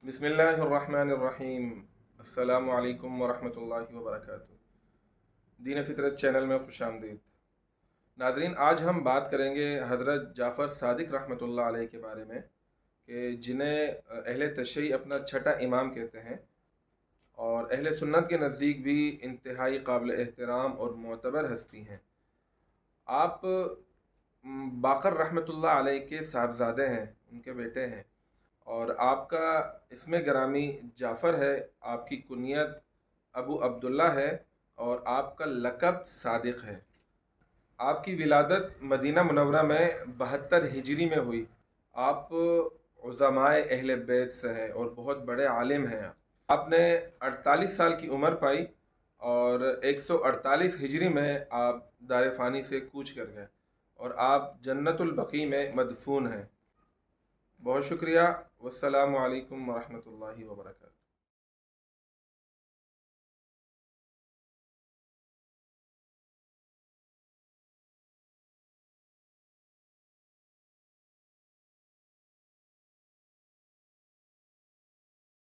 बिस्मिल्लाहिर्रहमानिर्रहीम। अस्सलामु अलैकुम वरहमतुल्लाहि वबरकातुहू। दीन फितरत चैनल में खुश आमदीद। नाज़रीन, आज हम बात करेंगे हज़रत जाफ़र सादिक रहमतुल्लाह अलैह के बारे में, कि जिन्हें अहले तशय्युअ अपना छठा इमाम कहते हैं और अहले सुन्नत के नज़दीक भी इंतहाई काबिल एहतराम और मोतबर हस्ती हैं। आप बाकर रहमतुल्लाह अलैह के साहबजादे हैं, उनके बेटे हैं, और आपका इसमें ग्रामी जाफ़र है, आपकी कुनियत अबू अब्दुल्ला है और आपका लक़ब सादिक है। आपकी विलादत मदीना मुनव्वरा में 72 हिजरी में हुई। आप उज़माए अहले बैत से हैं और बहुत बड़े आलिम हैं। आपने 48 साल की उम्र पाई और 148 हिजरी में आप दार फ़ानी से कूच कर गए और आप जन्नतुल बक़ी में मदफून हैं। बहुत शुक्रिया। वस्सलामु अलैकुम वरहमतुल्लाहि वबरकातुहू।